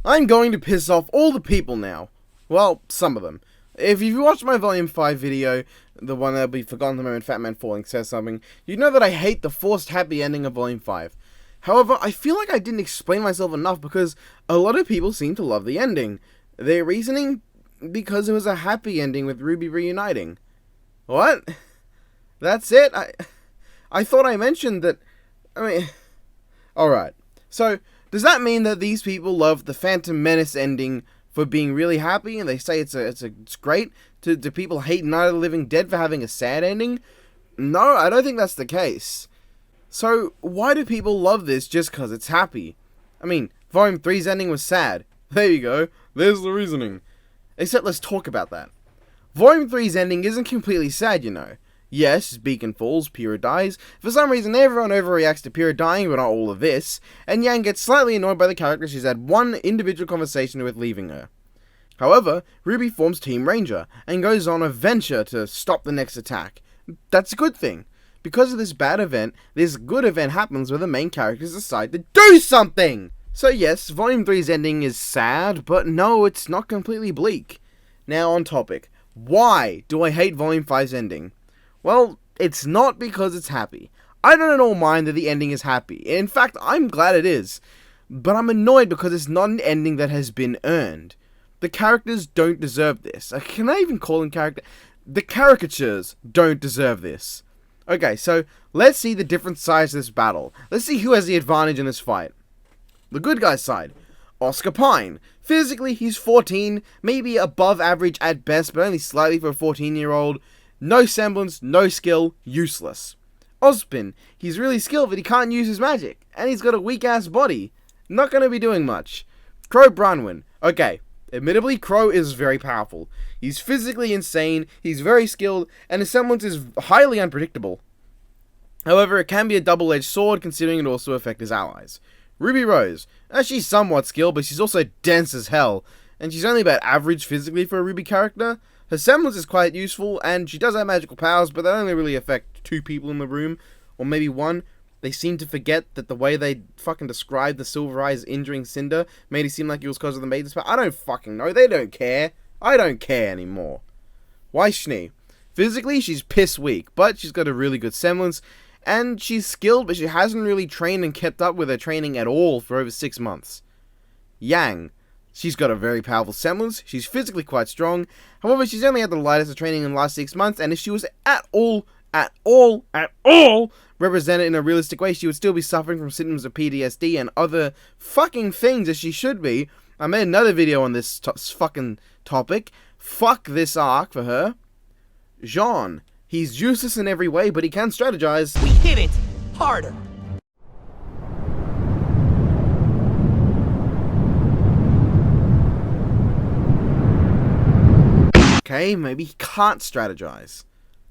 I'm going to piss off all the people now. Well, some of them. If you've watched my Volume 5 video, the one that'll be forgotten the moment Fat Man Falling says something, you know that I hate the forced happy ending of Volume 5. However, I feel like I didn't explain myself enough because a lot of people seem to love the ending. Their reasoning? Because it was a happy ending with RWBY reuniting. What? That's it? I thought I mentioned that... Alright. So, does that mean that these people love the Phantom Menace ending for being really happy and they say it's great? Do people hate Night of the Living Dead for having a sad ending? No, I don't think that's the case. So, why do people love this just because it's happy? Volume 3's ending was sad. There you go. There's the reasoning. Except let's talk about that. Volume 3's ending isn't completely sad, you know. Yes, Beacon falls, Pyrrha dies. For some reason, everyone overreacts to Pyrrha dying, but not all of this. And Yang gets slightly annoyed by the character she's had one individual conversation with leaving her. However, RWBY forms Team Ranger, and goes on a venture to stop the next attack. That's a good thing. Because of this bad event, this good event happens where the main characters decide to do something! So yes, Volume 3's ending is sad, but no, it's not completely bleak. Now on topic. Why do I hate Volume 5's ending? Well, it's not because it's happy. I don't at all mind that the ending is happy. In fact, I'm glad it is. But I'm annoyed because it's not an ending that has been earned. The characters don't deserve this. Can I even call them character? The caricatures don't deserve this. Okay, so let's see the different sides of this battle. Let's see who has the advantage in this fight. The good guy's side. Oscar Pine. Physically, he's 14, maybe above average at best, but only slightly for a 14-year-old. No semblance, no skill, useless. Ozpin. He's really skilled, but he can't use his magic. And he's got a weak-ass body. Not gonna be doing much. Crow Branwyn. Okay, admittedly, Crow is very powerful. He's physically insane, he's very skilled, and his semblance is highly unpredictable. However, it can be a double-edged sword, considering it also affects his allies. Ruby Rose. She's somewhat skilled, but she's also dense as hell. And she's only about average physically for a RWBY character. Her semblance is quite useful, and she does have magical powers, but they only really affect 2 people in the room, or maybe 1. They seem to forget that the way they fucking described the Silver Eyes injuring Cinder made it seem like it was because of the Maiden's power. I don't fucking know. They don't care. I don't care anymore. Weiss-Schnee. Physically, she's piss weak, but she's got a really good semblance, and she's skilled, but she hasn't really trained and kept up with her training at all for over 6 months. Yang. She's got a very powerful semblance, she's physically quite strong, however she's only had the lightest of training in the last 6 months, and if she was at all represented in a realistic way, she would still be suffering from symptoms of PTSD and other fucking things as she should be. I made another video on this fucking topic. Fuck this arc for her. Jean. He's useless in every way, but he can strategize. We hit it harder. Okay, maybe he can't strategize.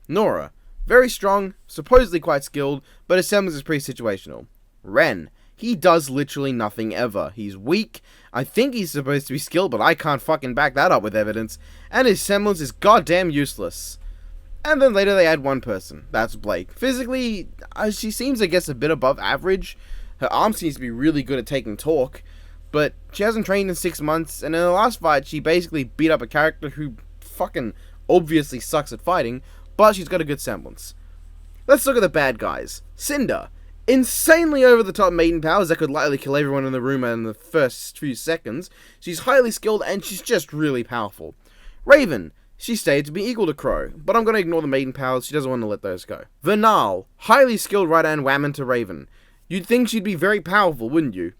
Nora. Very strong, supposedly quite skilled, but his semblance is pretty situational. Ren. He does literally nothing ever. He's weak. I think he's supposed to be skilled, but I can't fucking back that up with evidence. And his semblance is goddamn useless. And then later they add one person. That's Blake. Physically, she seems, I guess, a bit above average. Her arm seems to be really good at taking talk. But she hasn't trained in 6 months, and in the last fight, she basically beat up a character who fucking obviously sucks at fighting, but she's got a good semblance. Let's look at the bad guys. Cinder. Insanely over-the-top maiden powers that could lightly kill everyone in the room in the first few seconds. She's highly skilled, and she's just really powerful. Raven. She stayed to be equal to Crow, but I'm going to ignore the maiden powers, she doesn't want to let those go. Vernal. Highly skilled right-hand whammon to Raven. You'd think she'd be very powerful, wouldn't you?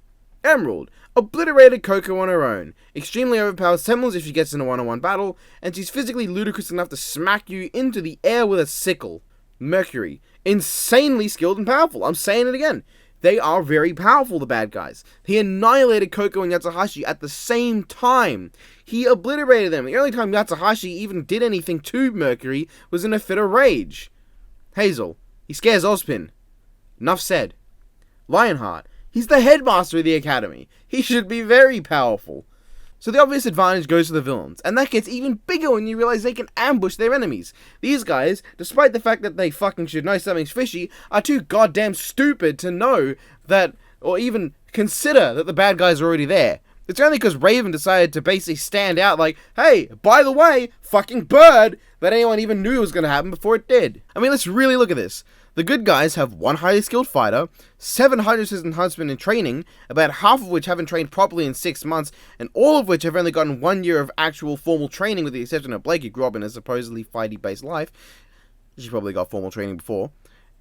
Emerald. Obliterated Coco on her own. Extremely overpowered semblance if she gets in a one-on-one battle, and she's physically ludicrous enough to smack you into the air with a sickle. Mercury. Insanely skilled and powerful. I'm saying it again. They are very powerful, the bad guys. He annihilated Coco and Yatsuhashi at the same time. He obliterated them. The only time Yatsuhashi even did anything to Mercury was in a fit of rage. Hazel. He scares Ozpin. Enough said. Lionheart. He's the headmaster of the academy. He should be very powerful. So the obvious advantage goes to the villains, and that gets even bigger when you realize they can ambush their enemies. These guys, despite the fact that they fucking should know something's fishy, are too goddamn stupid to know that, or even consider that the bad guys are already there. It's only because Raven decided to basically stand out like, hey, by the way, fucking bird, that anyone even knew it was going to happen before it did. I mean, let's really look at this. The good guys have one highly skilled fighter, 7 hydra-resistant huntsmen in training, about half of which haven't trained properly in 6 months, and all of which have only gotten 1 year of actual formal training, with the exception of Blake, who grew up in a supposedly fighty-based life. She probably got formal training before.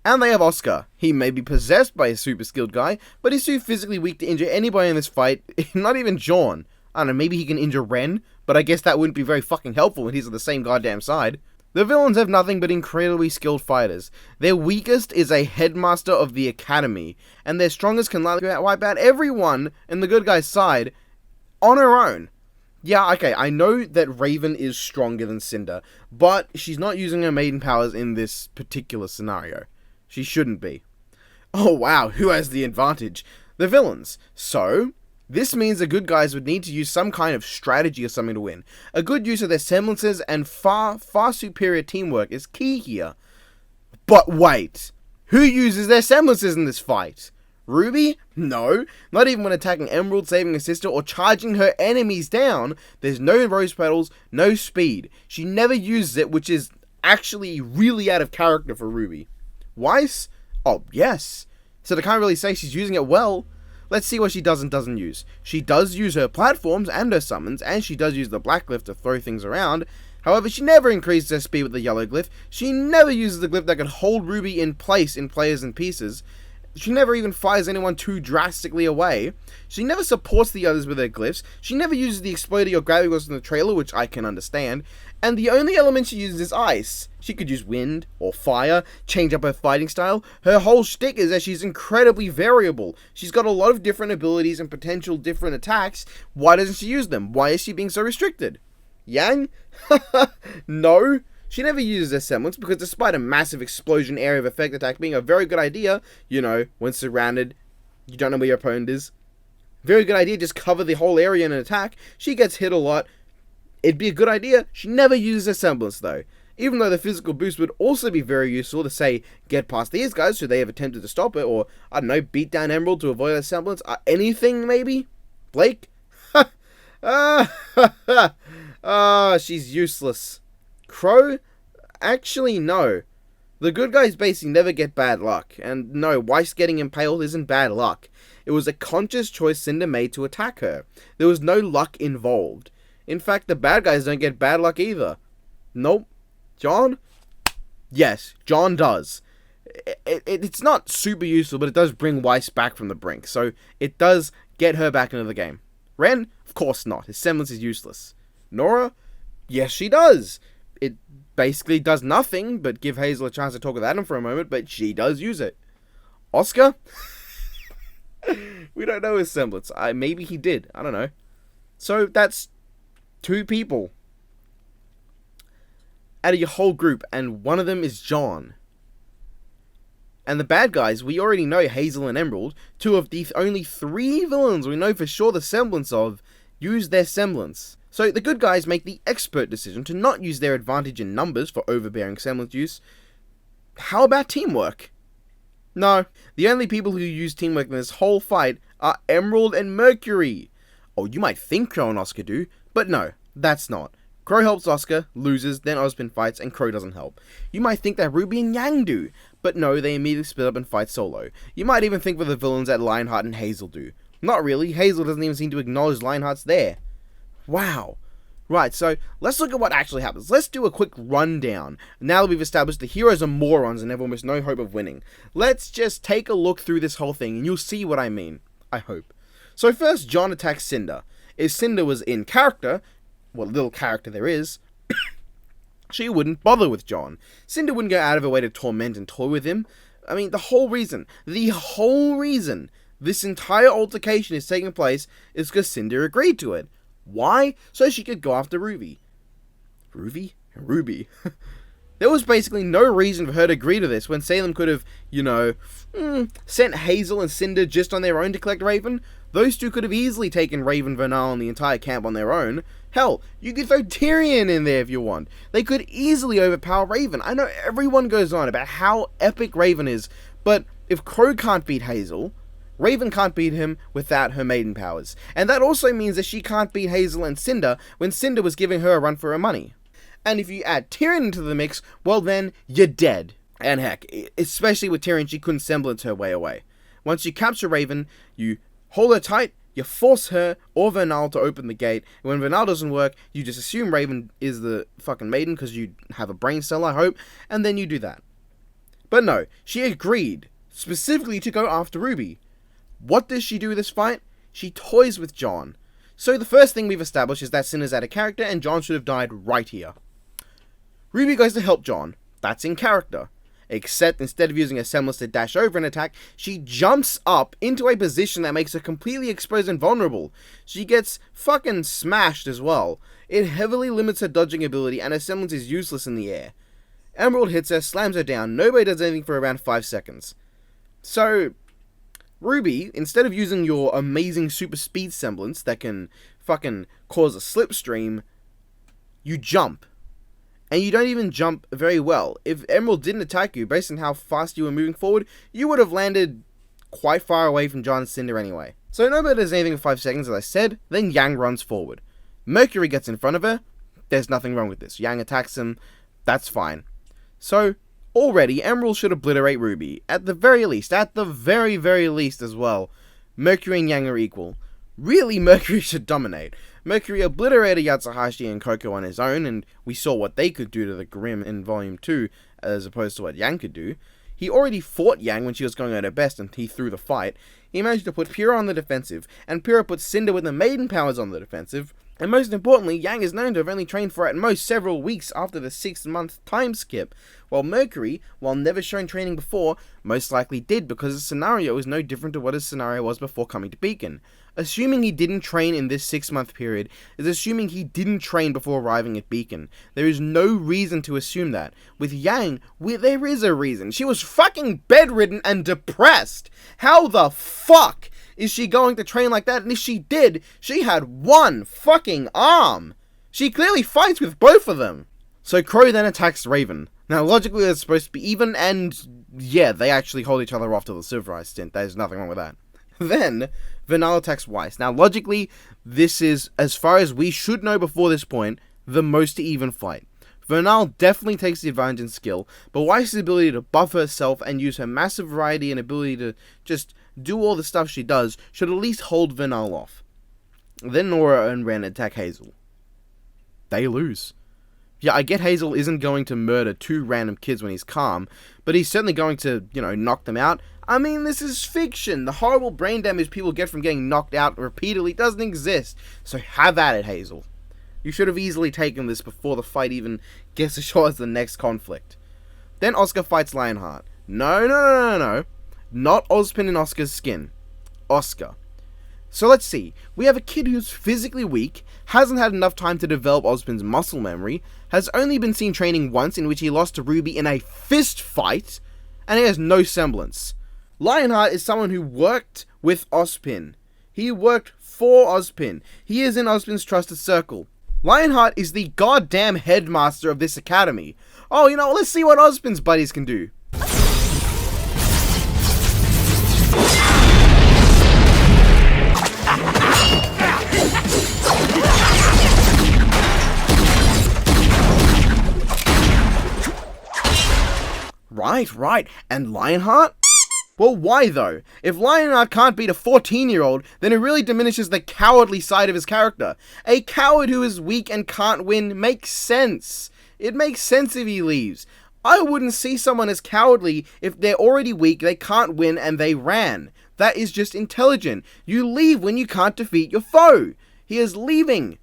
And they have Oscar. He may be possessed by a super skilled guy, but he's too physically weak to injure anybody in this fight, not even John. I don't know, maybe he can injure Ren, but I guess that wouldn't be very fucking helpful when he's on the same goddamn side. The villains have nothing but incredibly skilled fighters. Their weakest is a headmaster of the academy, and their strongest can wipe out everyone in the good guy's side on her own. Yeah, okay, I know that Raven is stronger than Cinder, but she's not using her maiden powers in this particular scenario. She shouldn't be. Oh wow, who has the advantage? The villains. So, this means the good guys would need to use some kind of strategy or something to win. A good use of their semblances and far superior teamwork is key here. But wait, who uses their semblances in this fight? RWBY? No, not even when attacking Emerald, saving her sister, or charging her enemies down. There's no rose petals, no speed. She never uses it, which is actually really out of character for RWBY. Weiss? Oh, yes. So I can't really say she's using it well. Let's see what she does and doesn't use. She does use her platforms and her summons, and she does use the black glyph to throw things around. However, she never increases her speed with the yellow glyph. She never uses the glyph that can hold RWBY in place in players and pieces. She never even fires anyone too drastically away. She never supports the others with her glyphs. She never uses the exploder or gravity was in the trailer, which I can understand. And the only element she uses is ice. She could use wind or fire, change up her fighting style. Her whole shtick is that she's incredibly variable. She's got a lot of different abilities and potential different attacks. Why doesn't she use them? Why is she being so restricted? Yang? No. She never uses her semblance because despite a massive explosion area of effect attack being a very good idea, you know, when surrounded, you don't know where your opponent is. Very good idea, just cover the whole area in an attack. She gets hit a lot. It'd be a good idea. She never uses her semblance though. Even though the physical boost would also be very useful to say, get past these guys should they have attempted to stop it, or, I don't know, beat down Emerald to avoid her semblance. Anything maybe? Blake? She's useless. Crow? Actually, no. The good guys basically never get bad luck, and no, Weiss getting impaled isn't bad luck. It was a conscious choice Cinder made to attack her. There was no luck involved. In fact, the bad guys don't get bad luck either. Nope. John? Yes, John does. It's not super useful, but it does bring Weiss back from the brink, so it does get her back into the game. Ren? Of course not. His semblance is useless. Nora? Yes, she does. It basically does nothing but give Hazel a chance to talk with Adam for a moment, but she does use it. Oscar? We don't know his semblance. Maybe he did. I don't know. So that's 2 people out of your whole group, and one of them is John. And the bad guys, we already know Hazel and Emerald, 2 of the only 3 villains we know for sure the semblance of, use their semblance. So the good guys make the expert decision to not use their advantage in numbers for overbearing semblance use. How about teamwork? No, the only people who use teamwork in this whole fight are Emerald and Mercury. Oh, you might think Crow and Oscar do, but no, that's not. Crow helps Oscar, loses, then Ozpin fights, and Crow doesn't help. You might think that RWBY and Yang do, but no, they immediately split up and fight solo. You might even think for the villains that Lionheart and Hazel do. Not really, Hazel doesn't even seem to acknowledge Lionheart's there. Wow. Right, so let's look at what actually happens. Let's do a quick rundown. Now that we've established the heroes are morons and have almost no hope of winning, let's just take a look through this whole thing and you'll see what I mean. I hope. So first, John attacks Cinder. If Cinder was in character, what little character there is, she wouldn't bother with John. Cinder wouldn't go out of her way to torment and toy with him. I mean, the whole reason this entire altercation is taking place is because Cinder agreed to it. Why? So she could go after RWBY. RWBY? There was basically no reason for her to agree to this when Salem could have, sent Hazel and Cinder just on their own to collect Raven. Those 2 could have easily taken Raven, Vernal, and the entire camp on their own. Hell, you could throw Tyrion in there if you want. They could easily overpower Raven. I know everyone goes on about how epic Raven is, but if Crow can't beat Hazel, Raven can't beat him without her maiden powers. And that also means that she can't beat Hazel and Cinder when Cinder was giving her a run for her money. And if you add Tyrion into the mix, well then, you're dead. And heck, especially with Tyrion, she couldn't semblance her way away. Once you capture Raven, you hold her tight, you force her or Vernal to open the gate, and when Vernal doesn't work, you just assume Raven is the fucking maiden because you have a brain cell, I hope, and then you do that. But no, she agreed, specifically to go after RWBY. What does she do this fight? She toys with Jon. So the first thing we've established is that Cinder's out of character and Jon should have died right here. RWBY goes to help Jon. That's in character. Except instead of using a semblance to dash over an attack, she jumps up into a position that makes her completely exposed and vulnerable. She gets fucking smashed as well. It heavily limits her dodging ability and her semblance is useless in the air. Emerald hits her, slams her down, nobody does anything for around 5 seconds. So, RWBY, instead of using your amazing super speed semblance that can fucking cause a slipstream, you jump. And you don't even jump very well. If Emerald didn't attack you, based on how fast you were moving forward, you would have landed quite far away from Jon and Cinder anyway. So nobody does anything for 5 seconds, as I said, then Yang runs forward. Mercury gets in front of her, there's nothing wrong with this. Yang attacks him, that's fine. So, already, Emerald should obliterate RWBY. At the very least as well. Mercury and Yang are equal. Really, Mercury should dominate. Mercury obliterated Yatsuhashi and Koko on his own, and we saw what they could do to the Grimm in Volume 2, as opposed to what Yang could do. He already fought Yang when she was going at her best, and he threw the fight. He managed to put Pyrrha on the defensive, and Pyrrha put Cinder with the maiden powers on the defensive. And most importantly, Yang is known to have only trained for at most several weeks after the 6-month time skip, while Mercury, while never shown training before, most likely did because his scenario is no different to what his scenario was before coming to Beacon. Assuming he didn't train in this 6-month period is assuming he didn't train before arriving at Beacon. There is no reason to assume that. With Yang, there is a reason. She was fucking bedridden and depressed. How the fuck is she going to train like that? And if she did, she had one fucking arm. She clearly fights with both of them. So Crow then attacks Raven. Now logically they're supposed to be even, and yeah, they actually hold each other off till the Silver Eye stint. There's nothing wrong with that. Then Vernal attacks Weiss. Now logically, this is, as far as we should know before this point, the most even fight. Vernal definitely takes the advantage in skill, but Weiss' ability to buff herself and use her massive variety and ability to just do all the stuff she does should at least hold Vernal off. Then Nora and Ren attack Hazel. They lose. Yeah, I get Hazel isn't going to murder 2 random kids when he's calm, but he's certainly going to, knock them out. I mean, this is fiction. The horrible brain damage people get from getting knocked out repeatedly doesn't exist. So have at it, Hazel. You should have easily taken this before the fight even gets as short as the next conflict. Then Oscar fights Lionheart. No. Not Ozpin in Oscar's skin. Oscar. So let's see. We have a kid who's physically weak, hasn't had enough time to develop Ozpin's muscle memory, has only been seen training once in which he lost to RWBY in a fist fight, and he has no semblance. Lionheart is someone who worked with Ozpin. He worked for Ozpin. He is in Ozpin's trusted circle. Lionheart is the goddamn headmaster of this academy. Oh, let's see what Ozpin's buddies can do. Right. And Lionheart? Well, why though? If Lionheart can't beat a 14-year-old, then it really diminishes the cowardly side of his character. A coward who is weak and can't win makes sense. It makes sense if he leaves. I wouldn't see someone as cowardly if they're already weak, they can't win, and they ran. That is just intelligent. You leave when you can't defeat your foe. He is leaving.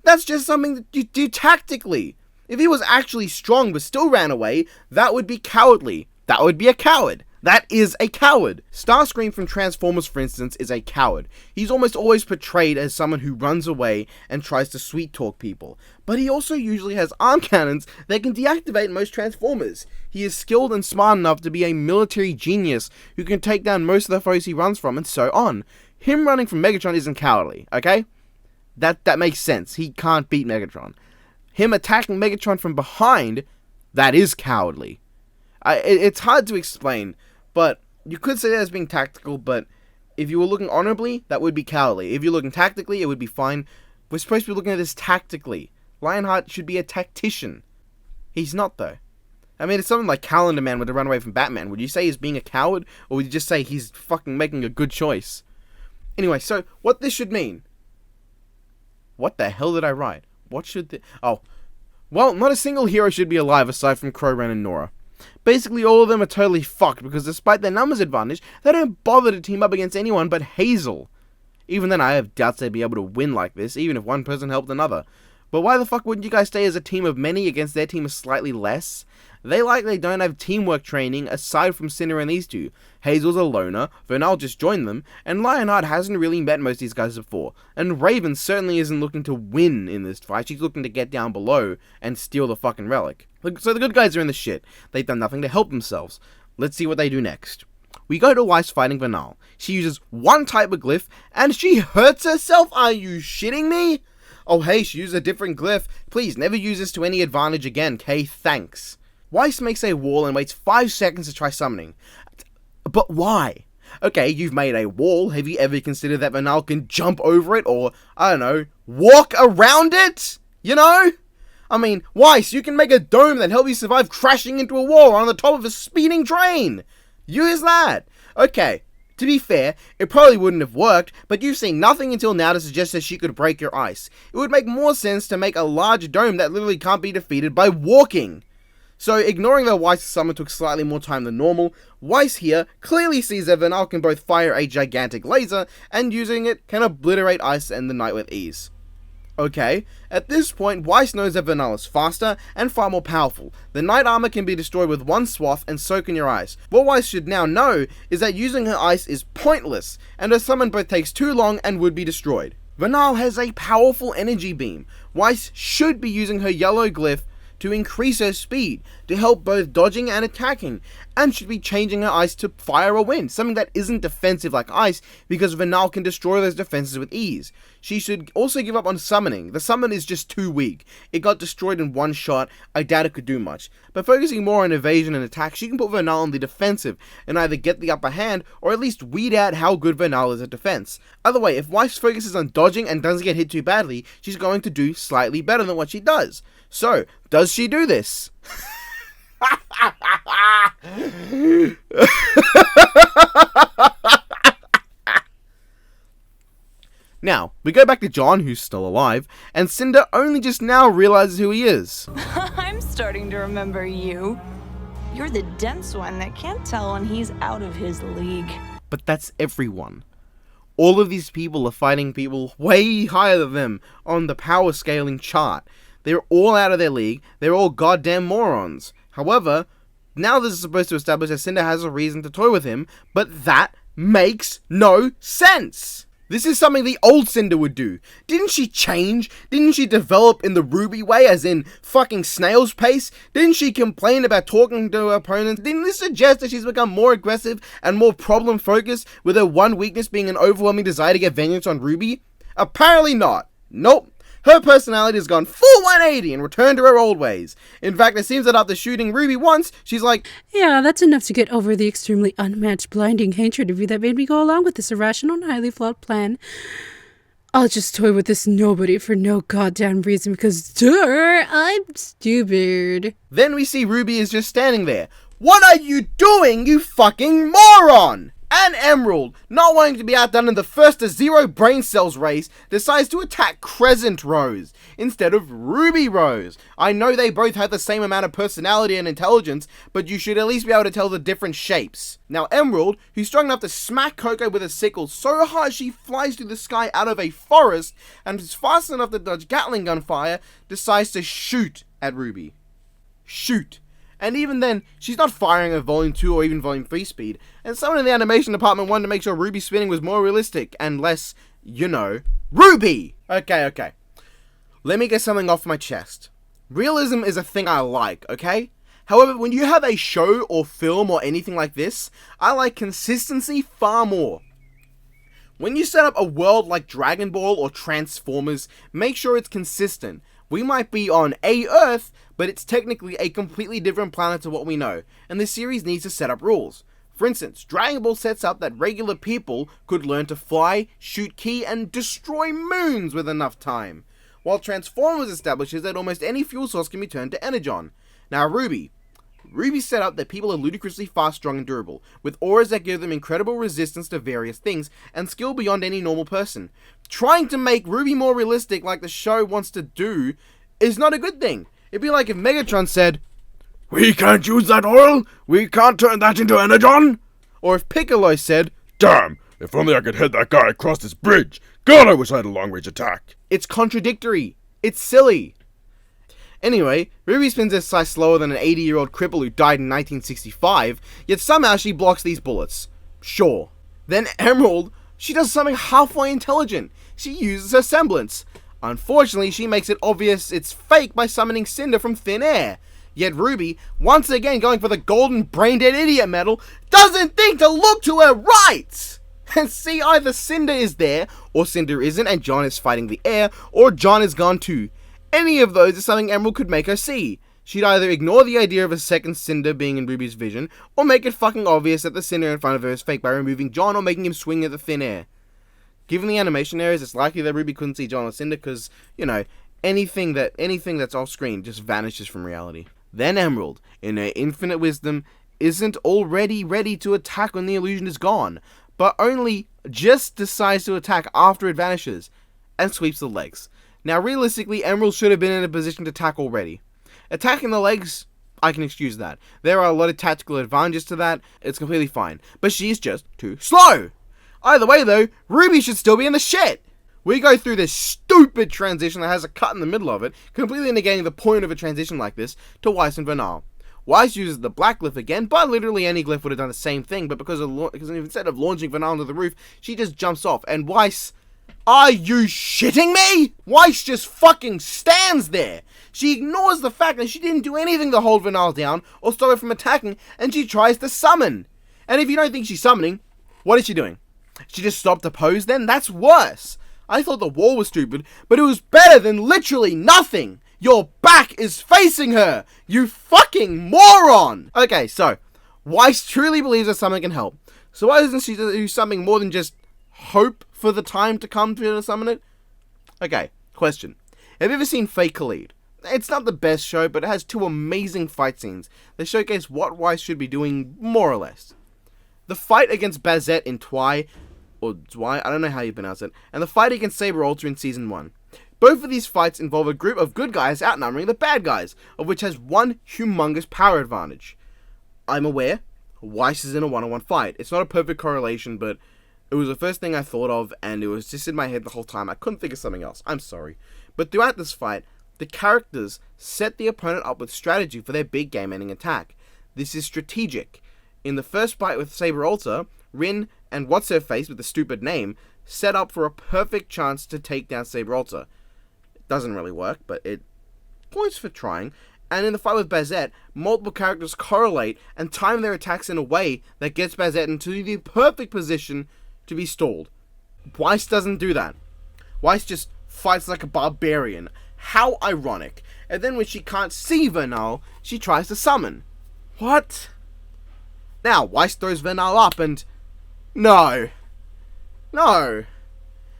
That's just something that you do tactically. If he was actually strong but still ran away, that would be cowardly. That would be a coward. That is a coward. Starscream from Transformers, for instance, is a coward. He's almost always portrayed as someone who runs away and tries to sweet-talk people. But he also usually has arm cannons that can deactivate most Transformers. He is skilled and smart enough to be a military genius who can take down most of the foes he runs from, and so on. Him running from Megatron isn't cowardly, okay? That makes sense. He can't beat Megatron. Him attacking Megatron from behind, that is cowardly. It's hard to explain, but you could say that as being tactical, but If you were looking honorably, that would be cowardly. If you're looking tactically, it would be fine. We're supposed to be looking at this tactically. Lionheart should be a tactician. He's not, though. I mean, it's something like Calendar Man with to run away from Batman. Would you say he's being a coward, or would you just say he's fucking making a good choice? Anyway, so, what this should mean... What the hell did I write? What should the... Oh. Well, not a single hero should be alive aside from Crow, Ren, and Nora. Basically, all of them are totally fucked, because despite their numbers advantage, they don't bother to team up against anyone but Hazel. Even then, I have doubts they'd be able to win like this, even if one person helped another. But why the fuck wouldn't you guys stay as a team of many against their team of slightly less? They don't have teamwork training aside from Cinder and these two. Hazel's a loner, Vernal just joined them, and Lionheart hasn't really met most of these guys before. And Raven certainly isn't looking to win in this fight, she's looking to get down below and steal the fucking relic. So the good guys are in the shit. They've done nothing to help themselves. Let's see what they do next. We go to Weiss fighting Vernal. She uses one type of glyph, and she hurts herself? Are you shitting me? Oh hey, she used a different glyph. Please, never use this to any advantage again, okay? Thanks. Weiss makes a wall and waits 5 seconds to try summoning. But why? Okay, you've made a wall. Have you ever considered that Vernal can jump over it or, I don't know, walk around it? You know? I mean, Weiss, you can make a dome that helps you survive crashing into a wall on the top of a speeding train. Use that. Okay, to be fair, it probably wouldn't have worked, but you've seen nothing until now to suggest that she could break your ice. It would make more sense to make a large dome that literally can't be defeated by walking. So, ignoring that Weiss' summon took slightly more time than normal, Weiss here clearly sees that Vernal can both fire a gigantic laser, and using it can obliterate ice and the night with ease. Okay, at this point, Weiss knows that Vernal is faster and far more powerful. The night armor can be destroyed with one swath and soak in your ice. What Weiss should now know is that using her ice is pointless, and her summon both takes too long and would be destroyed. Vernal has a powerful energy beam. Weiss should be using her yellow glyph to increase her speed, to help both dodging and attacking, and should be changing her ice to fire or wind, something that isn't defensive like ice, because Vernal can destroy those defenses with ease. She should also give up on summoning. The summon is just too weak. It got destroyed in one shot, I doubt it could do much. But focusing more on evasion and attack, she can put Vernal on the defensive, and either get the upper hand, or at least weed out how good Vernal is at defense. Either way, if Weiss focuses on dodging and doesn't get hit too badly, she's going to do slightly better than what she does. So, does she do this? Now, we go back to John, who's still alive, and Cinder only just now realizes who he is. I'm starting to remember you. You're the dense one that can't tell when he's out of his league. But that's everyone. All of these people are fighting people way higher than them on the power scaling chart. They're all out of their league, they're all goddamn morons. However, now this is supposed to establish that Cinder has a reason to toy with him, but that makes no sense! This is something the old Cinder would do. Didn't she change? Didn't she develop in the RWBY way, as in fucking snail's pace? Didn't she complain about talking to her opponents? Didn't this suggest that she's become more aggressive and more problem focused, with her one weakness being an overwhelming desire to get vengeance on RWBY? Apparently not. Nope. Her personality has gone full 180 and returned to her old ways. In fact, it seems that after shooting RWBY once, she's like, yeah, that's enough to get over the extremely unmatched, blinding hatred of you that made me go along with this irrational and highly flawed plan. I'll just toy with this nobody for no goddamn reason because, duh, I'm stupid. Then we see RWBY is just standing there. What are you doing, you fucking moron? And Emerald, not wanting to be outdone in the first to 0 brain cells race, decides to attack Crescent Rose instead of Ruby Rose. I know they both have the same amount of personality and intelligence, but you should at least be able to tell the different shapes. Now Emerald, who's strong enough to smack Coco with a sickle so hard she flies through the sky out of a forest and is fast enough to dodge Gatling gun fire, decides to shoot at RWBY. Shoot. And even then, she's not firing at Volume 2 or even Volume 3 speed, and someone in the animation department wanted to make sure RWBY spinning was more realistic and less, you know, RWBY! Okay. Let me get something off my chest. Realism is a thing I like, okay? However, when you have a show or film or anything like this, I like consistency far more. When you set up a world like Dragon Ball or Transformers, make sure it's consistent. We might be on a Earth, but it's technically a completely different planet to what we know, and the series needs to set up rules. For instance, Dragon Ball sets up that regular people could learn to fly, shoot ki, and destroy moons with enough time, while Transformers establishes that almost any fuel source can be turned to energon. Now RWBY set up that people are ludicrously fast, strong, and durable, with auras that give them incredible resistance to various things, and skill beyond any normal person. Trying to make RWBY more realistic like the show wants to do is not a good thing. It'd be like if Megatron said, "We can't use that oil, we can't turn that into energon." Or if Piccolo said, Damn, if only I could hit that guy across this bridge. God, I wish I had a long-range attack. It's contradictory. It's silly. Anyway, RWBY spins her size slower than an 80-year-old cripple who died in 1965, yet somehow she blocks these bullets. Sure. Then Emerald, she does something halfway intelligent. She uses her semblance. Unfortunately, she makes it obvious it's fake by summoning Cinder from thin air. Yet RWBY, once again going for the golden brain-dead idiot medal, doesn't think to look to her right! And see, either Cinder is there, or Cinder isn't and John is fighting the air, or John is gone too. Any of those is something Emerald could make her see. She'd either ignore the idea of a second Cinder being in RWBY's vision, or make it fucking obvious that the Cinder in front of her is fake by removing John or making him swing at the thin air. Given the animation errors, it's likely that RWBY couldn't see John or Cinder because, you know, anything that's off screen just vanishes from reality. Then Emerald, in her infinite wisdom, isn't already ready to attack when the illusion is gone, but only just decides to attack after it vanishes, and sweeps the legs. Now realistically, Emerald should have been in a position to attack already. Attacking the legs, I can excuse that. There are a lot of tactical advantages to that, it's completely fine. But she's just too slow! Either way though, RWBY should still be in the shit! We go through this stupid transition that has a cut in the middle of it, completely negating the point of a transition like this, to Weiss and Vernal. Weiss uses the black glyph again, but literally any glyph would have done the same thing, but because instead of launching Vernal onto the roof, she just jumps off, and Weiss... Are you shitting me? Weiss just fucking stands there. She ignores the fact that she didn't do anything to hold Vernal down, or stop her from attacking, and she tries to summon. And if you don't think she's summoning, what is she doing? She just stopped to pose then? That's worse. I thought the wall was stupid, but it was better than literally nothing. Your back is facing her, you fucking moron! Okay, so, Weiss truly believes that someone can help. So why doesn't she do something more than just hope for the time to come to summon it? Okay, question. Have you ever seen Fake Khalid? It's not the best show, but it has two amazing fight scenes that showcase what Weiss should be doing, more or less. The fight against Bazette in Twy, I don't know how you pronounce it, and the fight against Saber Ultra in Season 1. Both of these fights involve a group of good guys outnumbering the bad guys, of which has one humongous power advantage. I'm aware, Weiss is in a one-on-one fight. It's not a perfect correlation, but it was the first thing I thought of, and it was just in my head the whole time. I couldn't think of something else. I'm sorry. But throughout this fight, the characters set the opponent up with strategy for their big game-ending attack. This is strategic. In the first fight with Saber Ultra, Rin and What's-Her-Face with the stupid name set up for a perfect chance to take down Saber Ultra. It doesn't really work, but it points for trying. And in the fight with Bazette, multiple characters correlate and time their attacks in a way that gets Bazette into the perfect position to be stalled. Weiss doesn't do that. Weiss just fights like a barbarian. How ironic. And then when she can't see Vernal, she tries to summon. What? Now, Weiss throws Vernal up and... No.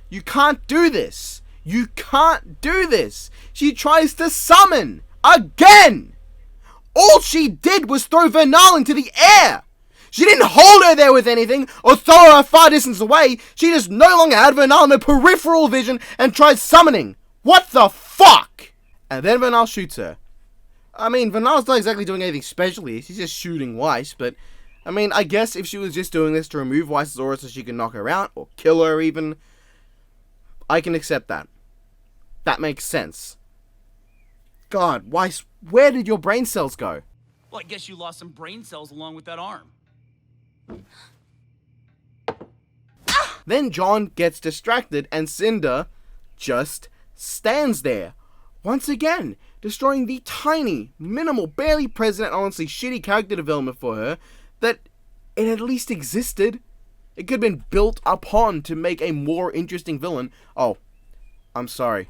You can't do this. You can't do this. She tries to summon. Again! All she did was throw Vernal into the air. She didn't hold her there with anything, or throw her a far distance away. She just no longer had Vernal in her peripheral vision and tried summoning. What the fuck? And then Vernal shoots her. I mean, Vernal's not exactly doing anything special here. She's just shooting Weiss, but... I mean, I guess if she was just doing this to remove Weiss's aura so she can knock her out, or kill her even, I can accept that. That makes sense. God, Weiss, where did your brain cells go? Well, I guess you lost some brain cells along with that arm. Then John gets distracted and Cinder just stands there. Once again, destroying the tiny, minimal, barely present, and honestly shitty character development for her that it at least existed. It could have been built upon to make a more interesting villain. Oh, I'm sorry.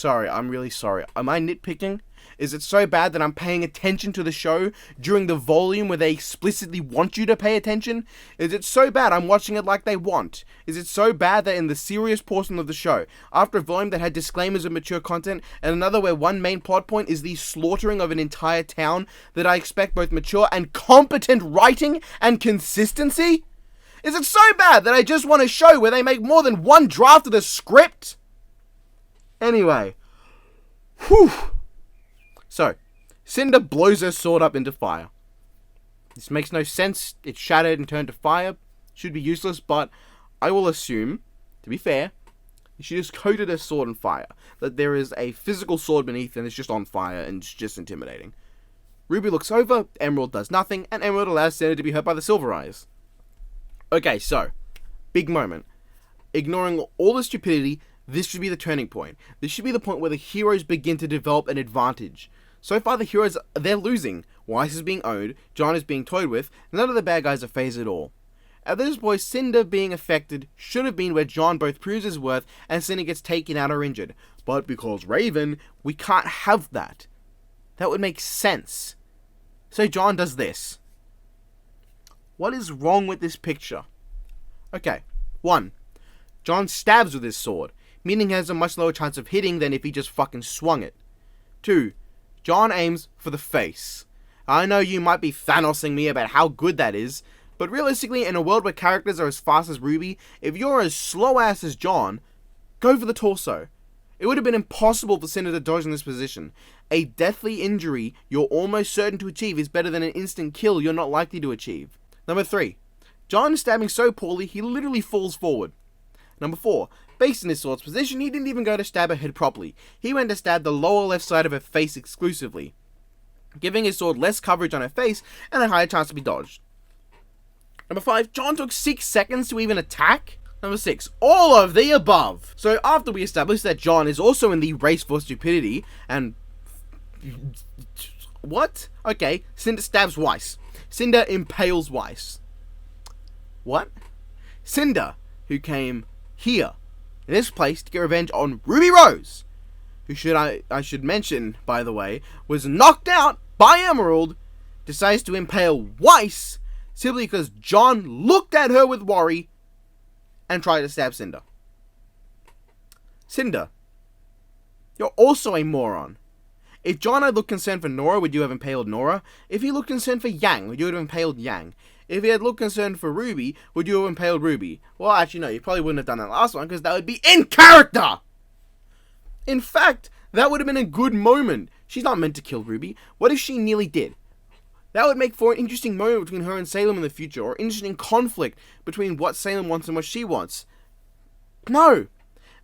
I'm really sorry. Am I nitpicking? Is it so bad that I'm paying attention to the show during the volume where they explicitly want you to pay attention? Is it so bad I'm watching it like they want? Is it so bad that in the serious portion of the show, after a volume that had disclaimers of mature content, and another where one main plot point is the slaughtering of an entire town, that I expect both mature and competent writing and consistency? Is it so bad that I just want a show where they make more than one draft of the script? Anyway. Whew. So, Cinder blows her sword up into fire. This makes no sense. It's shattered and turned to fire. Should be useless, but I will assume, to be fair, she just coated her sword in fire. That there is a physical sword beneath and it's just on fire and it's just intimidating. Ruby looks over, Emerald does nothing, and Emerald allows Cinder to be hurt by the Silver Eyes. Okay, so, big moment. Ignoring all the stupidity, this should be the turning point. This should be the point where the heroes begin to develop an advantage. So far the heroes, they're losing. Weiss is being owned, John is being toyed with, none of the bad guys are phased at all. At this point, Cinder being affected should have been where John both proves his worth and Cinder gets taken out or injured. But because Raven, we can't have that. That would make sense. So John does this. What is wrong with this picture? Okay, 1. John stabs with his sword, meaning he has a much lower chance of hitting than if he just fucking swung it. 2. John aims for the face. I know you might be Thanosing me about how good that is, but realistically, in a world where characters are as fast as Ruby, if you're as slow-ass as John, go for the torso. It would have been impossible for Cinder to dodge in this position. A deathly injury you're almost certain to achieve is better than an instant kill you're not likely to achieve. Number 3. John is stabbing so poorly, he literally falls forward. Number 4. Based on his sword's position, he didn't even go to stab her head properly. He went to stab the lower left side of her face exclusively, giving his sword less coverage on her face and a higher chance to be dodged. Number 5. John took 6 seconds to even attack. Number 6. All of the above. So after we establish that John is also in the race for stupidity, and... what? Okay, Cinder stabs Weiss. Cinder impales Weiss. What? Cinder, who came here, in this place, to get revenge on Ruby Rose, who I should mention, by the way, was knocked out by Emerald, decides to impale Weiss simply because John looked at her with worry and tried to stab Cinder. Cinder, you're also a moron. If John had looked concerned for Nora, would you have impaled Nora? If he looked concerned for Yang, would you have impaled Yang? If he had looked concerned for Ruby, would you have impaled Ruby? Well, actually, no, you probably wouldn't have done that last one, because that would be in character! In fact, that would have been a good moment. She's not meant to kill Ruby. What if she nearly did? That would make for an interesting moment between her and Salem in the future, or interesting conflict between what Salem wants and what she wants. No!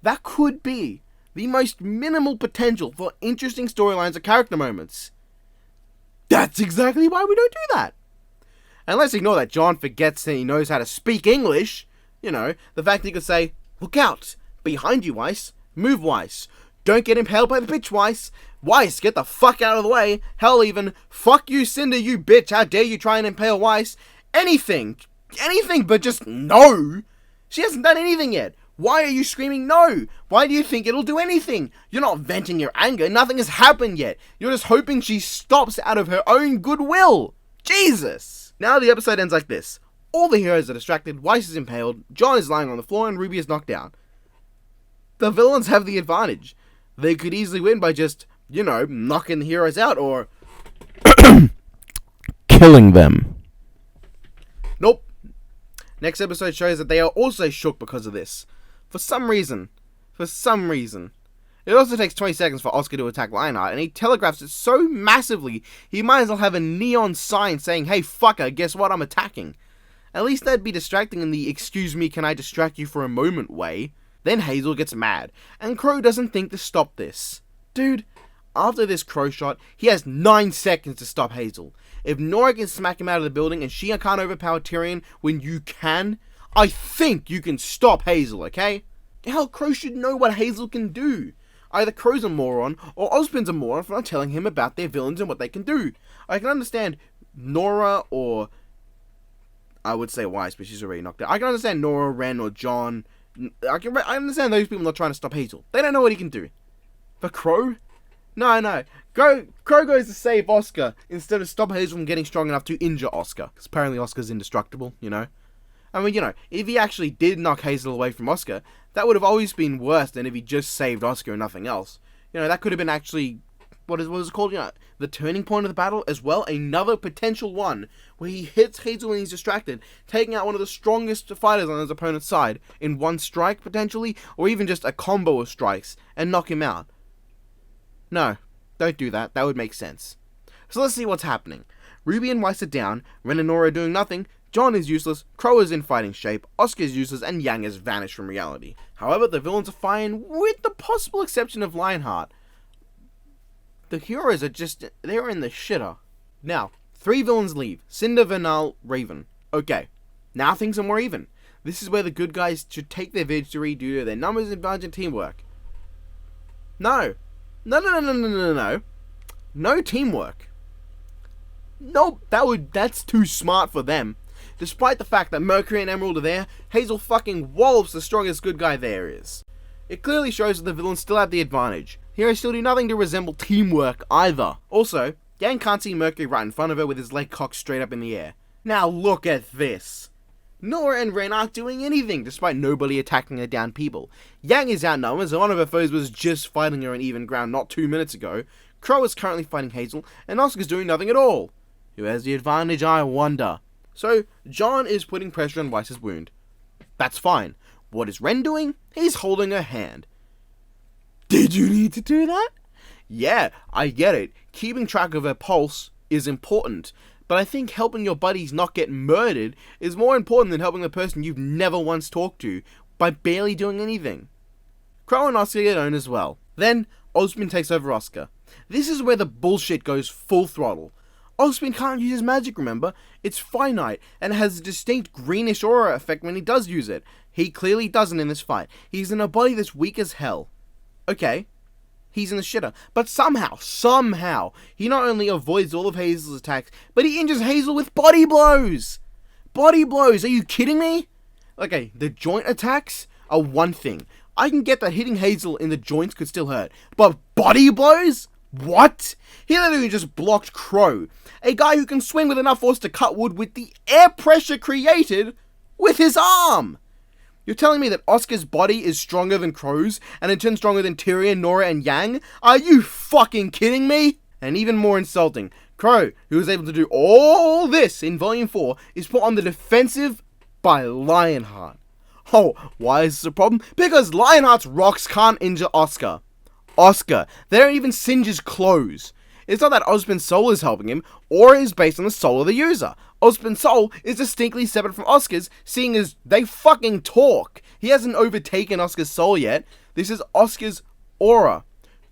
That could be the most minimal potential for interesting storylines or character moments. That's exactly why we don't do that. And let's ignore that John forgets that he knows how to speak English. You know, the fact that he could say, look out, behind you, Weiss, move, Weiss, don't get impaled by the bitch, Weiss, Weiss, get the fuck out of the way, hell even, fuck you, Cinder, you bitch, how dare you try and impale Weiss, anything but just no. She hasn't done anything yet. Why are you screaming no? Why do you think it'll do anything? You're not venting your anger, nothing has happened yet. You're just hoping she stops out of her own goodwill. Jesus! Now the episode ends like this. All the heroes are distracted, Weiss is impaled, John is lying on the floor, and Ruby is knocked down. The villains have the advantage. They could easily win by just, you know, knocking the heroes out, or... killing them. Nope. Next episode shows that they are also shook because of this. For some reason. It also takes 20 seconds for Oscar to attack Lionheart, and he telegraphs it so massively, he might as well have a neon sign saying, hey fucker, guess what, I'm attacking. At least that'd be distracting in the excuse me, can I distract you for a moment way. Then Hazel gets mad, and Crow doesn't think to stop this. Dude, after this Crow shot, he has 9 seconds to stop Hazel. If Nora can smack him out of the building and she can't overpower Tyrion when you can, I think you can stop Hazel, okay? Hell, Crow should know what Hazel can do. Either Crow's a moron, or Ozpin's a moron for not telling him about their villains and what they can do. I can understand Nora, or... I would say Weiss, but she's already knocked out. I can understand Nora, Ren, or John. I understand those people not trying to stop Hazel. They don't know what he can do. For Crow, No. Crow goes to save Oscar instead of stop Hazel from getting strong enough to injure Oscar. Because apparently Oscar's indestructible, you know. I mean, you know, if he actually did knock Hazel away from Oscar, that would have always been worse than if he just saved Oscar and nothing else. You know, that could have been actually, what is it called? You know, the turning point of the battle as well. Another potential one where he hits Hazel when he's distracted, taking out one of the strongest fighters on his opponent's side in one strike potentially, or even just a combo of strikes and knock him out. No, don't do that. That would make sense. So let's see what's happening. RWBY and Weiss are down, Ren and Nora are doing nothing, John is useless, Crow is in fighting shape, Oscar is useless, and Yang has vanished from reality. However, the villains are fine, with the possible exception of Lionheart. The heroes are just, they're in the shitter. Now, 3 villains leave. Cinder, Vernal, Raven. Okay, now things are more even. This is where the good guys should take their victory due to their numbers, advantage, and teamwork. No. No teamwork. Nope, that's too smart for them. Despite the fact that Mercury and Emerald are there, Hazel fucking wallops the strongest good guy there is. It clearly shows that the villains still have the advantage. Heroes still do nothing to resemble teamwork either. Also, Yang can't see Mercury right in front of her with his leg cocked straight up in the air. Now look at this. Nora and Ren aren't doing anything, despite nobody attacking her down people. Yang is outnumbered, so one of her foes was just fighting her on even ground not 2 minutes ago. Crow is currently fighting Hazel, and Oscar's doing nothing at all. Who has the advantage, I wonder? So, John is putting pressure on Weiss's wound. That's fine. What is Ren doing? He's holding her hand. Did you need to do that? Yeah, I get it. Keeping track of her pulse is important. But I think helping your buddies not get murdered is more important than helping the person you've never once talked to by barely doing anything. Crow and Oscar get owned as well. Then, Ozpin takes over Oscar. This is where the bullshit goes full throttle. Ozpin can't use his magic, remember? It's finite, and has a distinct greenish aura effect when he does use it. He clearly doesn't in this fight. He's in a body that's weak as hell. Okay, he's in the shitter, but somehow, he not only avoids all of Hazel's attacks, but he injures Hazel with body blows! Body blows, are you kidding me? Okay, the joint attacks are one thing. I can get that hitting Hazel in the joints could still hurt, but body blows? What? He literally just blocked Crow, a guy who can swing with enough force to cut wood with the air pressure created with his arm. You're telling me that Oscar's body is stronger than Crow's, and in turn stronger than Tyrion, Nora, and Yang? Are you fucking kidding me? And even more insulting, Crow, who was able to do all this in Volume 4, is put on the defensive by Lionheart. Oh, why is this a problem? Because Lionheart's rocks can't injure Oscar. They don't even singe his clothes. It's not that Ozpin's soul is helping him, or is based on the soul of the user. Ozpin's soul is distinctly separate from Oscar's, seeing as they fucking talk. He hasn't overtaken Oscar's soul yet. This is Oscar's aura.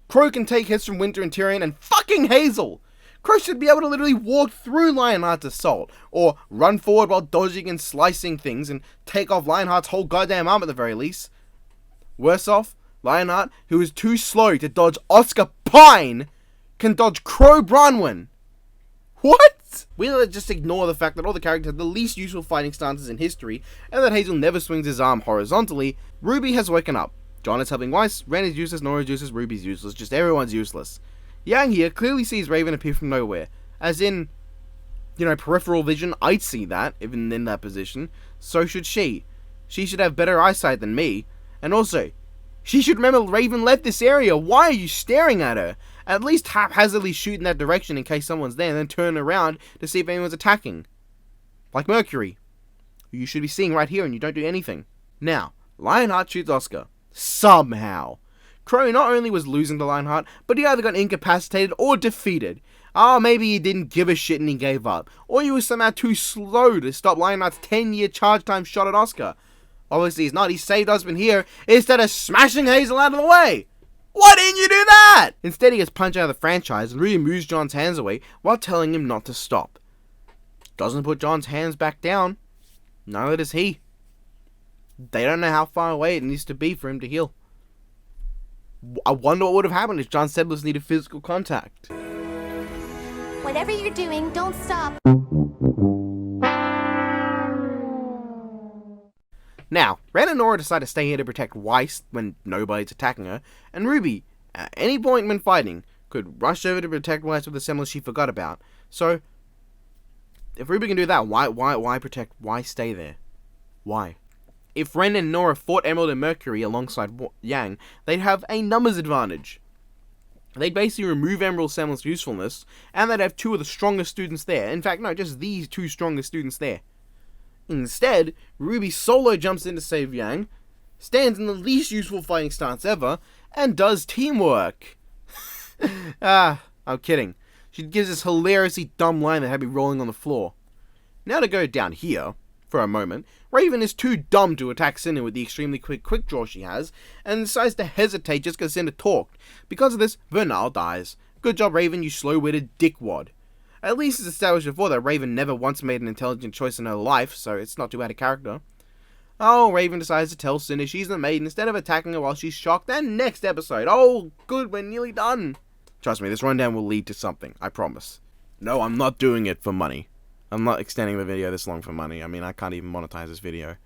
Crow can take hits from Winter and Tyrion and fucking Hazel. Crow should be able to literally walk through Lionheart's assault, or run forward while dodging and slicing things and take off Lionheart's whole goddamn arm at the very least. Worse off, Lionheart, who is too slow to dodge Oscar Pine, can dodge Crow Bronwyn. What? We'll just ignore the fact that all the characters have the least useful fighting stances in history, and that Hazel never swings his arm horizontally. RWBY has woken up. John is helping Weiss, Ren is useless, Nora is useless, RWBY's useless, just everyone's useless. Yang here clearly sees Raven appear from nowhere. As in, you know, peripheral vision, I'd see that, even in that position. So should she. She should have better eyesight than me. And also, she should remember Raven left this area. Why are you staring at her? At least haphazardly shoot in that direction in case someone's there, and then turn around to see if anyone's attacking. Like Mercury, who you should be seeing right here and you don't do anything. Now, Lionheart shoots Oscar. Somehow. Crow not only was losing to Lionheart, but he either got incapacitated or defeated. Maybe he didn't give a shit and he gave up. Or he was somehow too slow to stop Lionheart's 10-year charge time shot at Oscar. Obviously he's not. He saved Ozpin here instead of smashing Hazel out of the way. Why didn't you do that? Instead he gets punched out of the franchise and really moves John's hands away while telling him not to stop. Doesn't put John's hands back down. Neither does he. They don't know how far away it needs to be for him to heal. I wonder what would have happened if John Sedlis needed physical contact. Whatever you're doing, don't stop. Now, Ren and Nora decide to stay here to protect Weiss when nobody's attacking her, and RWBY, at any point when fighting, could rush over to protect Weiss with a semblance she forgot about. So, if RWBY can do that, why protect? Why stay there? Why? If Ren and Nora fought Emerald and Mercury alongside Yang, they'd have a numbers advantage. They'd basically remove Emerald's semblance usefulness, and they'd have two of the strongest students there. In fact, no, just these two strongest students there. Instead, RWBY solo jumps in to save Yang, stands in the least useful fighting stance ever, and does teamwork. I'm kidding. She gives this hilariously dumb line that had me rolling on the floor. Now to go down here, for a moment, Raven is too dumb to attack Cinder with the extremely quick draw she has, and decides to hesitate just because Cinder talked. Because of this, Vernal dies. Good job, Raven, you slow-witted dickwad. At least it's established before that Raven never once made an intelligent choice in her life, so it's not too bad a character. Oh, Raven decides to tell Cinder she's the maid instead of attacking her while she's shocked, and next episode. Oh, good, we're nearly done. Trust me, this rundown will lead to something, I promise. No, I'm not doing it for money. I'm not extending the video this long for money. I mean, I can't even monetize this video.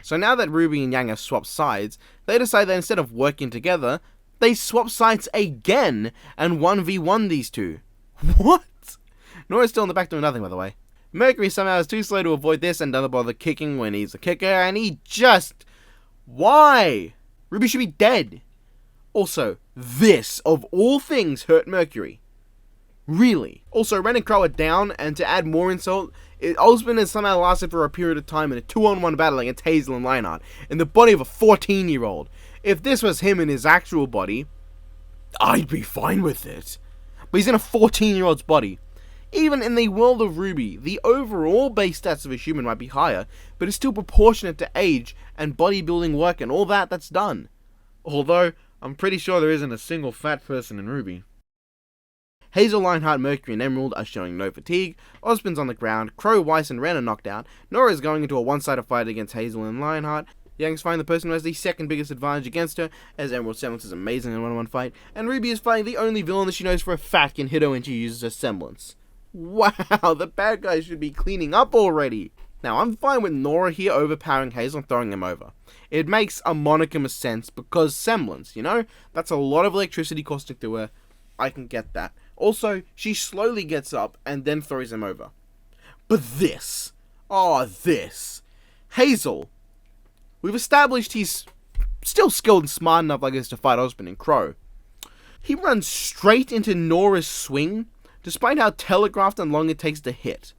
So now that RWBY and Yang have swapped sides, they decide that instead of working together, they swap sides again and 1v1 these two. What? Nora's still in the back doing nothing, by the way. Mercury somehow is too slow to avoid this and doesn't bother kicking when he's a kicker, and he just... Why? RWBY should be dead. Also, this, of all things, hurt Mercury. Really? Also, Ren and Crow are down, and to add more insult, Osmond has somehow lasted for a period of time in a 2-on-1 battle against Hazel and Lionheart, in the body of a 14-year-old. If this was him in his actual body, I'd be fine with it. But he's in a 14-year-old's body. Even in the world of RWBY, the overall base stats of a human might be higher, but it's still proportionate to age and bodybuilding work and all that's done. Although, I'm pretty sure there isn't a single fat person in RWBY. Hazel, Lionheart, Mercury, and Emerald are showing no fatigue. Osmond's on the ground. Crow, Weiss, and Ren are knocked out. Nora is going into a one-sided fight against Hazel and Lionheart. Yang's fighting the person who has the second biggest advantage against her, as Emerald's semblance is amazing in a one-on-one fight. And RWBY is fighting the only villain that she knows for a fact can hit her when she uses her semblance. Wow, the bad guys should be cleaning up already. Now, I'm fine with Nora here overpowering Hazel and throwing him over. It makes a monicum of sense because semblance, you know? That's a lot of electricity costing through her. I can get that. Also, she slowly gets up and then throws him over. But this. Oh, this. Hazel. We've established he's still skilled and smart enough, I guess, to fight Osmond and Crow. He runs straight into Nora's swing, despite how telegraphed and long it takes to hit.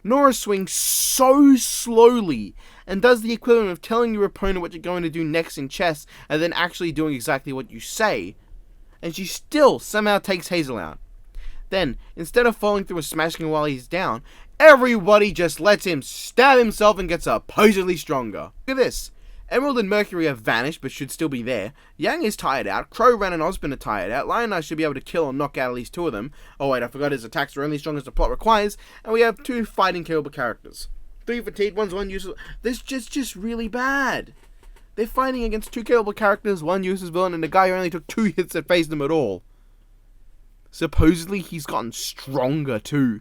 Nora swings so slowly and does the equivalent of telling your opponent what you're going to do next in chess and then actually doing exactly what you say. And she still somehow takes Hazel out. Then, instead of falling through or smashing him while he's down, everybody just lets him stab himself and gets supposedly stronger. Look at this. Emerald and Mercury have vanished but should still be there. Yang is tired out. Crow, Ren, and Osmond are tired out. Lionheart should be able to kill or knock out at least two of them. Oh wait, I forgot his attacks are only strong as the plot requires. And we have two fighting capable characters. 3 fatigued, one's one useless. This is just really bad. They're fighting against 2 capable characters, 1 useless villain, and a guy who only took 2 hits that phased him at all. Supposedly he's gotten stronger too.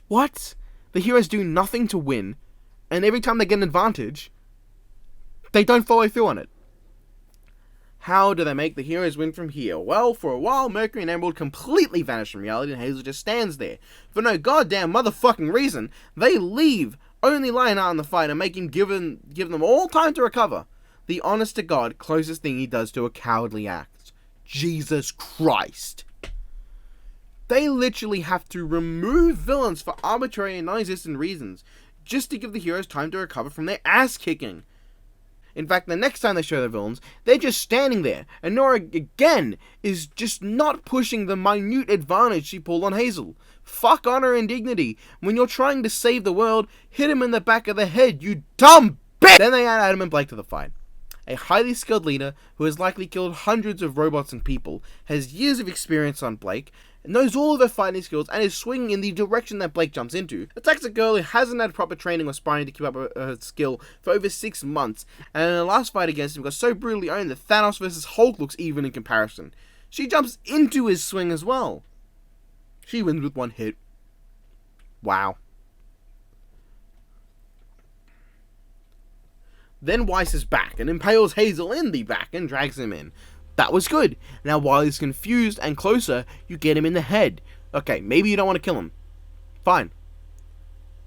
What? The heroes do nothing to win, and every time they get an advantage, they don't follow through on it. How do they make the heroes win from here? Well, for a while, Mercury and Emerald completely vanish from reality and Hazel just stands there. For no goddamn motherfucking reason, they leave only Lionheart in the fight and make him give them all time to recover. The honest to God closest thing he does to a cowardly act. Jesus Christ. They literally have to remove villains for arbitrary and non-existent reasons, just to give the heroes time to recover from their ass kicking. In fact, the next time they show the villains, they're just standing there, and Nora, again, is just not pushing the minute advantage she pulled on Hazel. Fuck honor and dignity. When you're trying to save the world, hit him in the back of the head, you dumb bitch! Then they add Adam and Blake to the fight. A highly skilled leader who has likely killed hundreds of robots and people, has years of experience on Blake, knows all of her fighting skills, and is swinging in the direction that Blake jumps into. Attacks a girl who hasn't had proper training or sparring to keep up her skill for over 6 months, and in her last fight against him got so brutally owned that Thanos vs. Hulk looks even in comparison. She jumps into his swing as well. She wins with 1 hit. Wow. Then Weiss is back and impales Hazel in the back and drags him in. That was good. Now, while he's confused and closer, you get him in the head. Okay, maybe you don't want to kill him. Fine.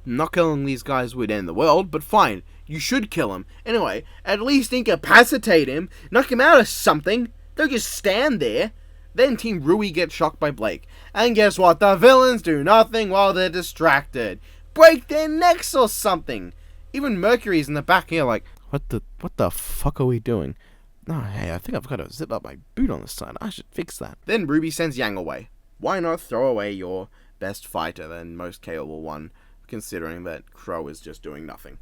Not killing these guys would end the world, but fine. You should kill him. Anyway, at least incapacitate him. Knock him out of something. Don't just stand there. Then Team RWBY gets shocked by Blake. And guess what? The villains do nothing while they're distracted. Break their necks or something. Even Mercury's in the back here like, what the fuck are we doing? Oh, hey, I think I've got to zip up my boot on this side. I should fix that. Then RWBY sends Yang away. Why not throw away your best fighter and most capable one, considering that Crow is just doing nothing?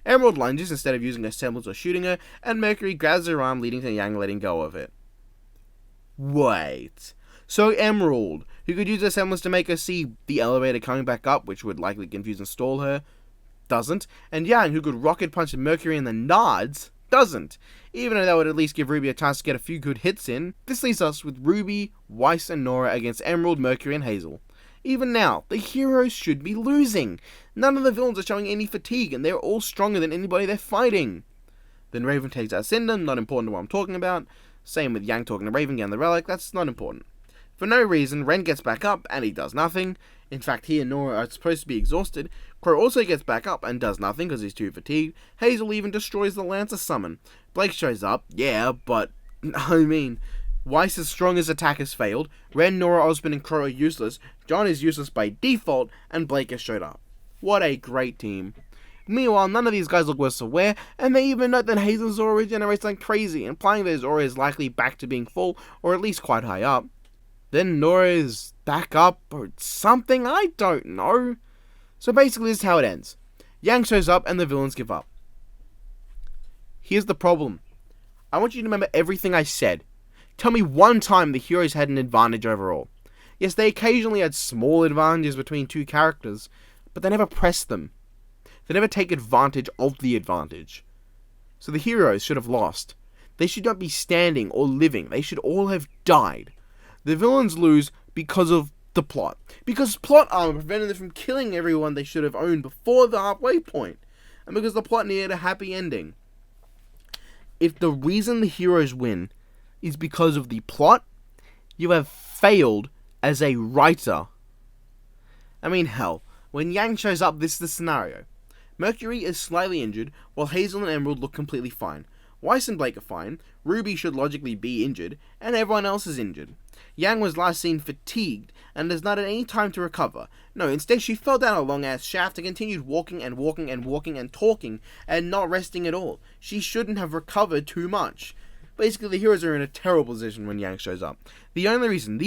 Emerald lunges instead of using her semblance or shooting her, and Mercury grabs her arm, leading to Yang letting go of it. Wait. So Emerald, who could use her semblance to make her see the elevator coming back up, which would likely confuse and stall her, doesn't. And Yang, who could rocket punch Mercury in the nards, doesn't. Even though that would at least give RWBY a chance to get a few good hits in. This leaves us with RWBY, Weiss, and Nora against Emerald, Mercury, and Hazel. Even now, the heroes should be losing. None of the villains are showing any fatigue, and they're all stronger than anybody they're fighting. Then Raven takes out Cinder, not important to what I'm talking about. Same with Yang talking to Raven, getting the relic, that's not important. For no reason, Ren gets back up, and he does nothing. In fact, he and Nora are supposed to be exhausted. Crow also gets back up and does nothing because he's too fatigued. Hazel even destroys the Lancer summon. Blake shows up, yeah, but, I mean, Weiss's strongest attack has failed. Ren, Nora, Osmond, and Crow are useless. John is useless by default, and Blake has showed up. What a great team. Meanwhile, none of these guys look worse for wear, and they even note that Hazel's aura regenerates like crazy, implying that his aura is likely back to being full, or at least quite high up. Then Nora is back up, or something, I don't know. So basically this is how it ends. Yang shows up, and the villains give up. Here's the problem. I want you to remember everything I said. Tell me one time the heroes had an advantage overall. Yes, they occasionally had small advantages between two characters, but they never pressed them. They never take advantage of the advantage. So the heroes should have lost. They should not be standing or living. They should all have died. The villains lose because of the plot. Because plot armor prevented them from killing everyone they should have owned before the halfway point. And because the plot needed a happy ending. If the reason the heroes win is because of the plot, you have failed as a writer. I mean, hell, when Yang shows up, this is the scenario. Mercury is slightly injured, while Hazel and Emerald look completely fine. Weiss and Blake are fine, RWBY should logically be injured, and everyone else is injured. Yang was last seen fatigued, and has not had any time to recover. No, instead she fell down a long-ass shaft and continued walking and walking and walking and talking, and not resting at all. She shouldn't have recovered too much. Basically, the heroes are in a terrible position when Yang shows up. The only reason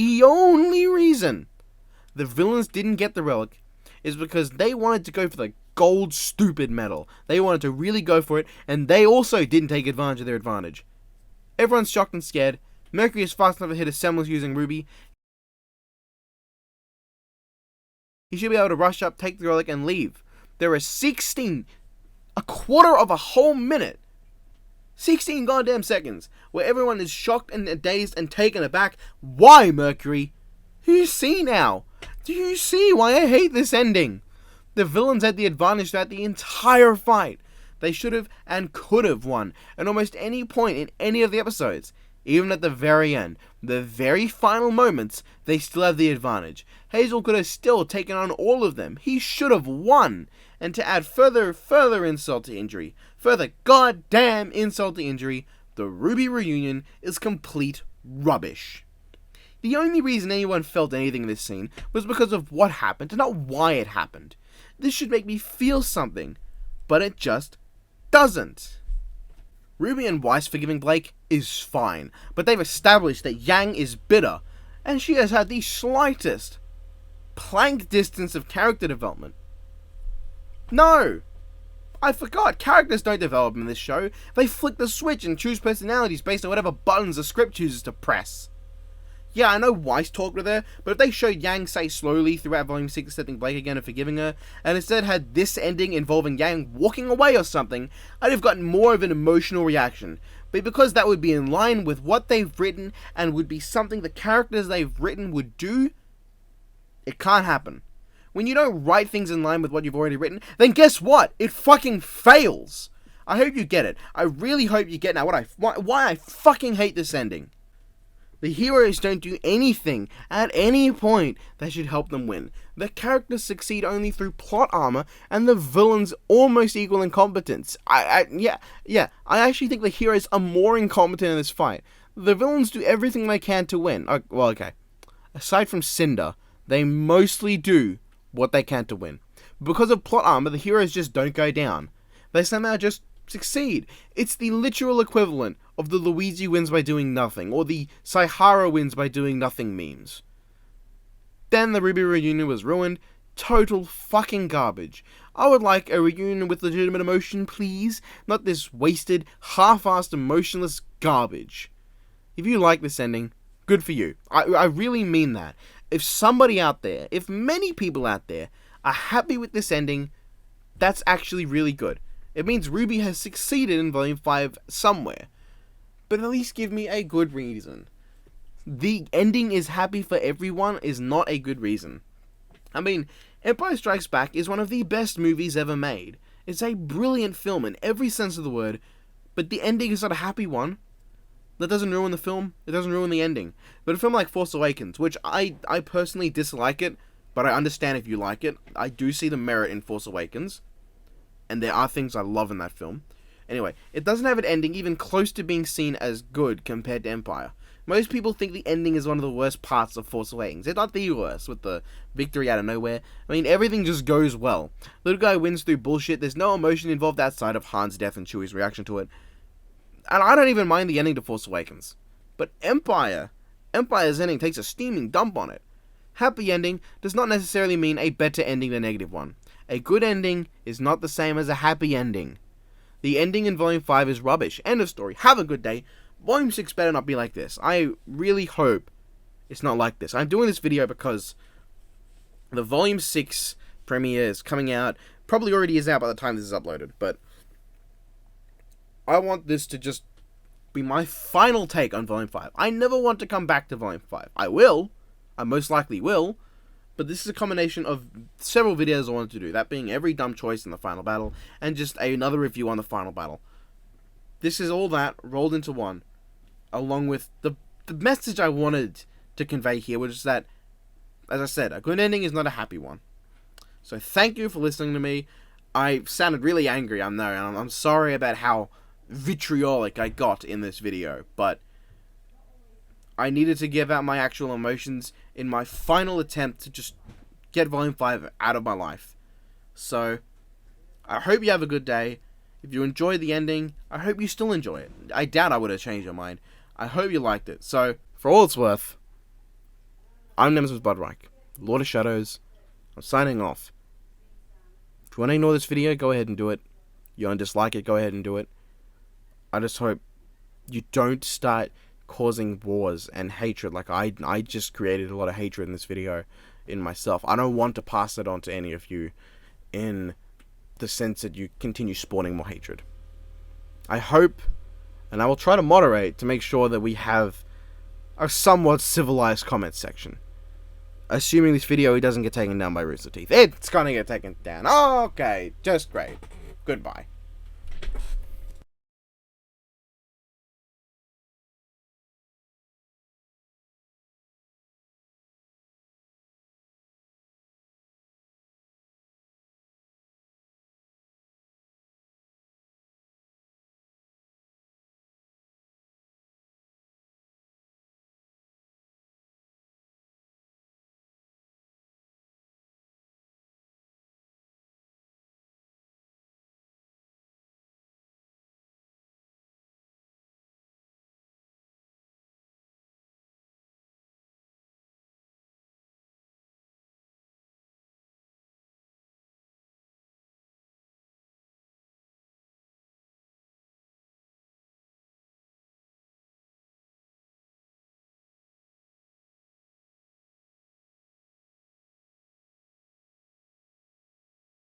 the villains didn't get the relic is because they wanted to go for the gold stupid medal. They wanted to really go for it, and they also didn't take advantage of their advantage. Everyone's shocked and scared. Mercury is fast enough to hit a semblance using RWBY. He should be able to rush up, take the relic, and leave. There are 16, a quarter of a whole minute, 16 goddamn seconds, where everyone is shocked and dazed and taken aback. Why, Mercury? Do you see now? Do you see why I hate this ending? The villains had the advantage throughout the entire fight. They should have and could have won at almost any point in any of the episodes. Even at the very end, the very final moments, they still have the advantage. Hazel could have still taken on all of them. He should have won. And to add further insult to injury, further goddamn insult to injury, the RWBY reunion is complete rubbish. The only reason anyone felt anything in this scene was because of what happened and not why it happened. This should make me feel something, but it just doesn't. RWBY and Weiss forgiving Blake is fine, but they've established that Yang is bitter, and she has had the slightest plank distance of character development. No! I forgot, characters don't develop in this show. They flick the switch and choose personalities based on whatever buttons the script chooses to press. Yeah, I know Weiss talked with her, but if they showed Yang say slowly throughout Volume 6 accepting Blake again and forgiving her, and instead had this ending involving Yang walking away or something, I'd have gotten more of an emotional reaction. But because that would be in line with what they've written, and would be something the characters they've written would do, it can't happen. When you don't write things in line with what you've already written, then guess what? It fucking fails! I hope you get it. I really hope you get now why I fucking hate this ending. The heroes don't do anything at any point that should help them win. The characters succeed only through plot armor, and the villains almost equal incompetence. I actually think the heroes are more incompetent in this fight. The villains do everything they can to win. Okay. Aside from Cinder, they mostly do what they can to win. Because of plot armor, the heroes just don't go down. They somehow just succeed. It's the literal equivalent of the Luigi wins by doing nothing, or the Saihara wins by doing nothing memes. Then the RWBY reunion was ruined. Total fucking garbage. I would like a reunion with legitimate emotion, please. Not this wasted, half-assed, emotionless garbage. If you like this ending, good for you. I really mean that. If somebody out there, if many people out there, are happy with this ending, that's actually really good. It means RWBY has succeeded in Volume 5 somewhere. But at least give me a good reason. The ending is happy for everyone is not a good reason. I mean, Empire Strikes Back is one of the best movies ever made. It's a brilliant film in every sense of the word, but the ending is not a happy one. That doesn't ruin the film, it doesn't ruin the ending. But a film like Force Awakens, which I personally dislike it, but I understand if you like it. I do see the merit in Force Awakens, and there are things I love in that film. Anyway, it doesn't have an ending even close to being seen as good compared to Empire. Most people think the ending is one of the worst parts of Force Awakens. It's not the worst, with the victory out of nowhere. I mean, everything just goes well. Little guy wins through bullshit, there's no emotion involved outside of Han's death and Chewie's reaction to it. And I don't even mind the ending to Force Awakens. But Empire's ending takes a steaming dump on it. Happy ending does not necessarily mean a better ending than a negative one. A good ending is not the same as a happy ending. The ending in Volume 5 is rubbish. End of story. Have a good day. Volume 6 better not be like this. I really hope it's not like this. I'm doing this video because the Volume 6 premiere is coming out. Probably already is out by the time this is uploaded. But I want this to just be my final take on Volume 5. I never want to come back to Volume 5. I will. I most likely will. But this is a combination of several videos I wanted to do. That being every dumb choice in the final battle. And just another review on the final battle. This is all that rolled into one. Along with the message I wanted to convey here, which is that, as I said, a good ending is not a happy one. So thank you for listening to me. I sounded really angry, I know, and I'm sorry about how vitriolic I got in this video, but I needed to give out my actual emotions in my final attempt to just get Volume 5 out of my life. So, I hope you have a good day. If you enjoyed the ending, I hope you still enjoy it. I doubt I would have changed your mind. I hope you liked it. So, for all it's worth, I'm Nemesis Budreich, Lord of Shadows. I'm signing off. If you want to ignore this video, go ahead and do it. You want to dislike it, go ahead and do it. I just hope you don't start causing wars and hatred like I just created a lot of hatred in this video in myself. I don't want to pass it on to any of you in the sense that you continue spawning more hatred. I hope, and I will try to moderate to make sure that we have a somewhat civilized comment section. Assuming this video doesn't get taken down by Rooster Teeth. It's gonna get taken down. Okay, just great. Goodbye.